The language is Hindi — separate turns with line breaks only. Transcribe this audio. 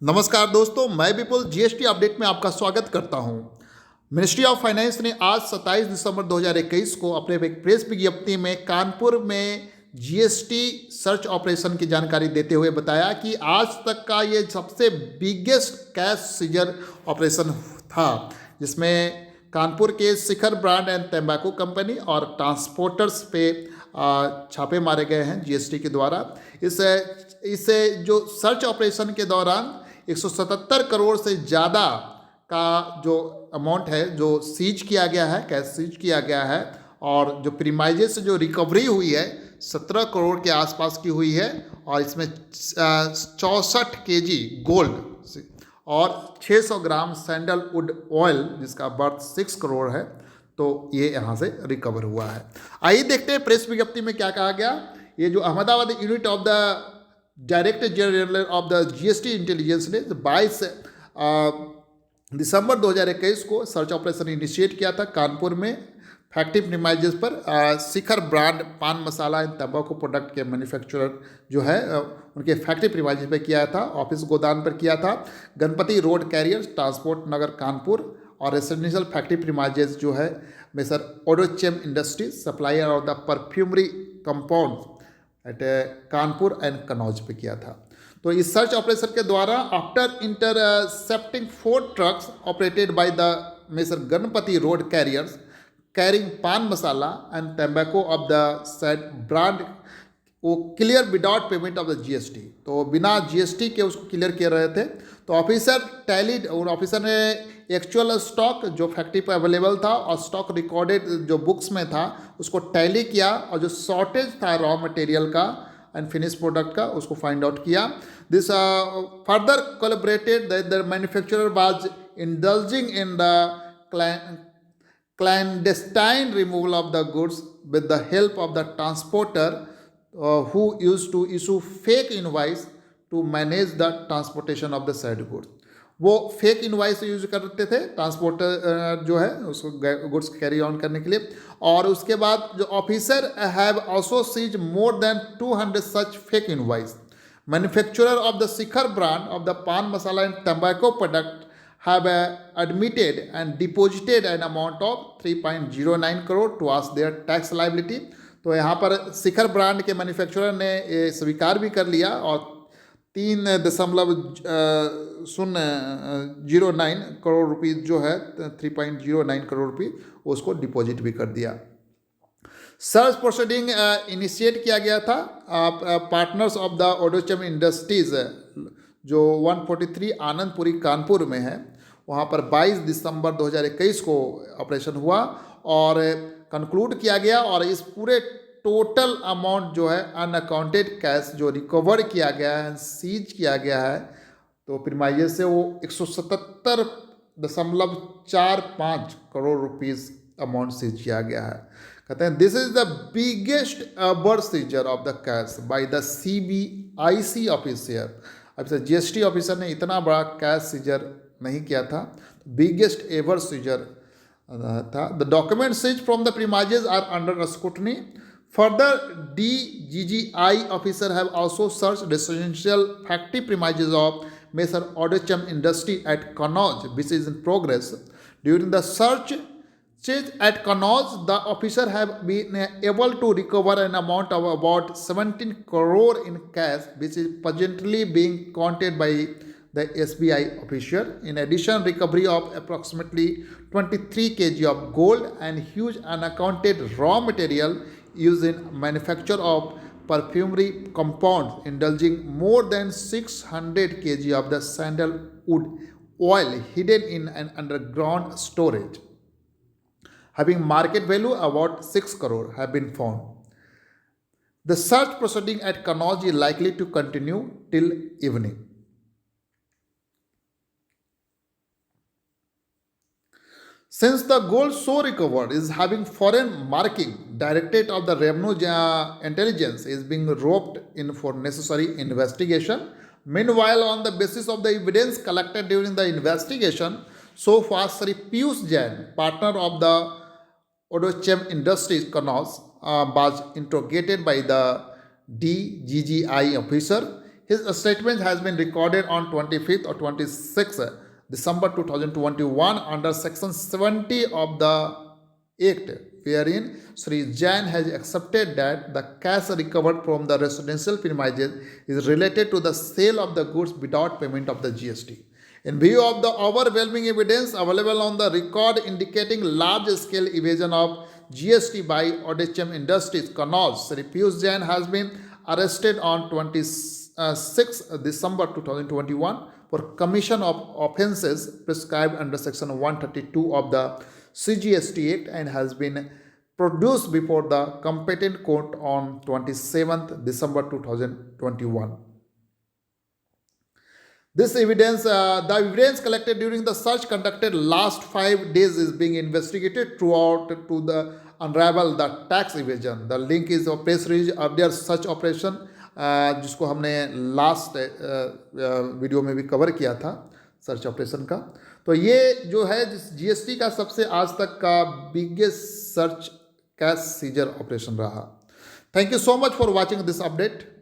नमस्कार दोस्तों, मैं विपुल जीएसटी अपडेट में आपका स्वागत करता हूं। मिनिस्ट्री ऑफ फाइनेंस ने आज 27 दिसंबर 2021 को अपने एक प्रेस विज्ञप्ति में कानपुर में जीएसटी सर्च ऑपरेशन की जानकारी देते हुए बताया कि आज तक का ये सबसे बिगेस्ट कैश सीजर ऑपरेशन था, जिसमें कानपुर के शिखर ब्रांड एंड तंबाकू कंपनी और ट्रांसपोर्टर्स पे छापे मारे गए हैं जीएसटी के द्वारा। इससे जो सर्च ऑपरेशन के दौरान 177 करोड़ से ज़्यादा का जो अमाउंट है जो सीज किया गया है, कैश सीज किया गया है, और जो प्रीमाइजेस से जो रिकवरी हुई है 17 करोड़ के आसपास की हुई है, और इसमें 64 केजी गोल्ड और 600 ग्राम सैंडलवुड ऑयल जिसका वर्थ 6 करोड़ है, तो ये यहाँ से रिकवर हुआ है। आइए देखते हैं प्रेस विज्ञप्ति में क्या कहा गया। ये जो Ahmedabad unit of the director general of the GST intelligence ने 22 दिसंबर 2021 को सर्च ऑपरेशन इनिशिएट किया था कानपुर में फैक्ट्री प्रीमाइजेस पर। शिखर ब्रांड पान मसाला एंड तंबाकू प्रोडक्ट के मैन्युफैक्चरर जो है उनके फैक्ट्री प्रीमाइजेस पर किया था, ऑफिस गोदान पर किया था। Ganpati road carriers transport Nagar Kanpur और रेसिडेंशियल फैक्ट्री प्रीमाइजेस जो है messrs Odochem industries supplier of the perfumery compound at Kanpur and Kannauj पे किया था। तो इस सर्च ऑपरेशन के द्वारा after intercepting 4 trucks operated by the messrs Ganpati road carriers carrying paan masala and तंबाकू ऑफ द सेट ब्रांड, वो clear without payment of the GST, तो बिना जीएसटी के उसको क्लियर कर रहे थे। तो ऑफिसर टैलीड और ऑफिसर ने एक्चुअल स्टॉक जो फैक्ट्री पर अवेलेबल था और स्टॉक रिकॉर्डेड जो बुक्स में था उसको टैली किया, और जो शॉर्टेज था रॉ मटेरियल का एंड फिनिश प्रोडक्ट का उसको फाइंड आउट किया। This further collaborated the manufacturer was indulging in the clandestine removal of the goods with the help of the transporter who used to issue fake invoice to manage the transportation of the said goods। वो फेक इनवाइस यूज करते थे ट्रांसपोर्टर जो है उसको गुड्स कैरी ऑन करने के लिए। और उसके बाद जो officer have also seize more than 200 such fake invoice. Manufacturer of the Shikhar brand of the paan masala and tobacco product have admitted and deposited an amount of 3.09 crore towards their tax liability। तो यहाँ पर शिखर ब्रांड के मैन्युफैक्चरर ने ये स्वीकार भी कर लिया और 3.09 करोड़ रुपीज़ जो है 3.09 करोड़ रुपये उसको डिपॉजिट भी कर दिया। सर्च प्रोसीडिंग इनिशिएट किया गया था पार्टनर्स ऑफ द ओडोचम इंडस्ट्रीज जो 143 आनंदपुरी कानपुर में है, वहाँ पर 22 दिसंबर 2021 को ऑपरेशन हुआ और कंक्लूड किया गया। और इस पूरे टोटल अमाउंट जो है अनअकाउंटेड कैश जो रिकवर किया गया है, सीज किया गया है, तो प्रीमाइजेस से वो 177.45 करोड़ रुपीस अमाउंट सीज किया गया है। कहते हैं this is the biggest ever scissor of the cash by the CBIC officer. अब से जीएसटी ऑफिसर ने इतना बड़ा कैश सीजर नहीं किया था, बिगेस्ट एवर सीजर था। The document seize from the premises are under scrutiny. Further DGGI officer have also search residential factory premises of messrs Odochem industry at Kannauj which is in progress. During the search at Kannauj, the officer have been able to recover an amount of about 17 crore in cash, which is presently being counted by the SBI officer. In addition, recovery of approximately 23 kg of gold and huge unaccounted raw material used in manufacture of perfumery compounds, indulging more than 600 kg of the sandalwood oil hidden in an underground storage, having market value about 6 crore have been found. The search proceeding at Kannauj is likely to continue till evening. Since the gold so recovered is having foreign marking, Directorate of the Revenue Intelligence is being roped in for necessary investigation. Meanwhile, on the basis of the evidence collected during the investigation, so far Sri Piyush Jain, partner of the Odochem Industries Kannauj, was interrogated by the DGGI officer. His statement has been recorded on 25th or 26th December 2021 under Section 70 of the Act, wherein Sri Jain has accepted that the cash recovered from the residential premises is related to the sale of the goods without payment of the GST. In view of the overwhelming evidence available on the record indicating large-scale evasion of GST by Odechem Industries, Kannauj, Sri Piyush Jain has been arrested on 26 December 2021 for commission of offences prescribed under Section 132 of the CGST Act and has been produced before the competent court on 27th December 2021. This evidence, the evidence collected during the search conducted last 5 days is being investigated throughout to the unravel the tax evasion. The link is a press release of their search operation, जिसको हमने लास्ट वीडियो में भी कवर किया था सर्च ऑपरेशन का. तो ये जो है जीएसटी का सबसे आज तक का biggest search cash seizure operation रहा. Thank you so much for watching this update.